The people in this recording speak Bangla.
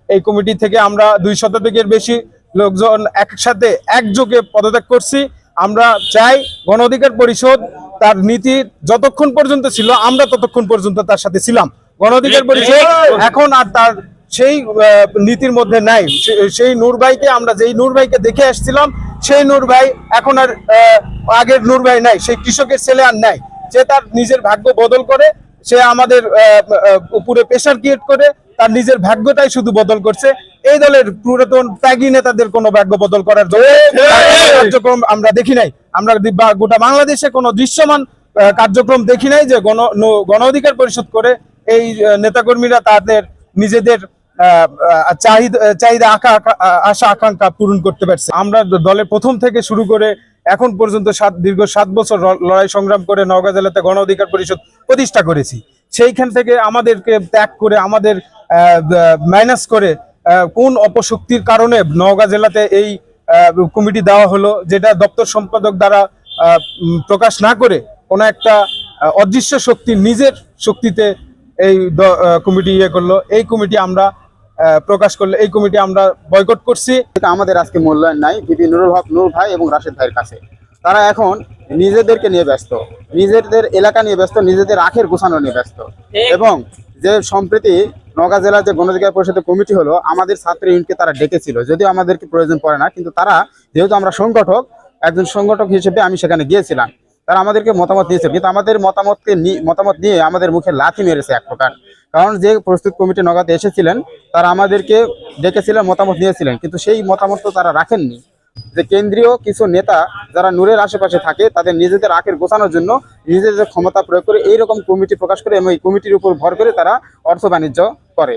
এই কমিটি থেকে আমরা 2 শতাধিকের বেশি লোকজন একসাথে একযোগে পদত্যাগ করছি। আমরা চাই গণ অধিকার পরিষদ তার নীতি যতক্ষণ পর্যন্ত ছিল আমরা ততক্ষণ পর্যন্ত তার সাথে ছিলাম। গণ অধিকার পরিষদ এখন আর তার সেই নীতির মধ্যে নাই। সেই নূর ভাইকে আমরা যেই নূর ভাইকে দেখে আসছিলাম সেই নূর ভাই এখন আর আগের নূর ভাই নাই, সেই কৃষকের ছেলে আর নাই। সে তার নিজের ভাগ্য বদল করে, সে আমাদের উপরে প্রেশার ক্রিয়েট করে তার নিজের ভাগ্যটাই শুধু বদল করছে। এই দলের পুরাতন ত্যাগী নেতাদের কোনো ভাগ্য বদল করার জন্য কার্যক্রম আমরা দেখি নাই। আমরা গোটা বাংলাদেশে কোনো দৃশ্যমান কার্যক্রম দেখি নাই যে গণ অধিকার পরিষদ করে এই নেতাকর্মীরা তাদের নিজেদের চাহিদা আশা আকাঙ্ক্ষা পূরণ করতে পারছে। আমরা দলের প্রথম থেকে শুরু করে এখন পর্যন্ত দীর্ঘ 7 বছর লড়াই সংগ্রাম করে নওগাঁ জেলাতে গণ অধিকার পরিষদ প্রতিষ্ঠা করেছি। সেইখান থেকে আমাদেরকে ত্যাগ করে আমাদের মাইনাস করে কোন অপশক্তির কারণে নওগাঁ জেলাতে এই কমিটি দেওয়া হলো, যেটা দপ্তর সম্পাদক দ্বারা প্রকাশ না করে কোনো একটা অদৃশ্য শক্তি নিজের শক্তিতে এই কমিটি করলো। এই কমিটি আমরা প্রকাশ করলে এই কমিটি আমরা বয়কট করছি। আমাদের আজকে মূল্যায়ন নাই বিপি নুরুল হক নূর ভাই এবং রাশেদ ভাইয়ের কাছে। তারা এখন নিজেদেরকে নিয়ে ব্যস্ত, নিজেদের এলাকা নিয়ে ব্যস্ত, নিজেদের আখের গোছানো নিয়ে ব্যস্ত। এবং যে সম্প্রতি নওগাঁ জেলার যে গণ অধিকার পরিষদের কমিটি হলো, আমাদের ছাত্র ইউনিটকে তারা ডেকেছিল, যদিও আমাদেরকে প্রয়োজন পড়ে না, কিন্তু তারা যেহেতু আমরা সংগঠক, একজন সংগঠক হিসেবে আমি সেখানে গিয়েছিলাম। তারা আমাদেরকে মতামত দিয়েছিল, কিন্তু আমাদের মতামত নিয়ে আমাদের মুখে লাথি মেরেছে এক প্রকার। কারণ যে প্রস্তুত কমিটি নওগাঁতে এসেছিলেন তারা আমাদেরকে ডেকেছিলেন, মতামত নিয়েছিলেন, কিন্তু সেই মতামত তো তারা রাখেননি। যে কেন্দ্রীয় কিছু নেতা যারা নূরের আশেপাশে থাকে তাদের নিজেদের আখের গোছানোর জন্য নিজেদের ক্ষমতা প্রয়োগ করে এইরকম কমিটি প্রকাশ করে এবং এই কমিটির উপর ভর করে তারা অর্থ বাণিজ্য করে।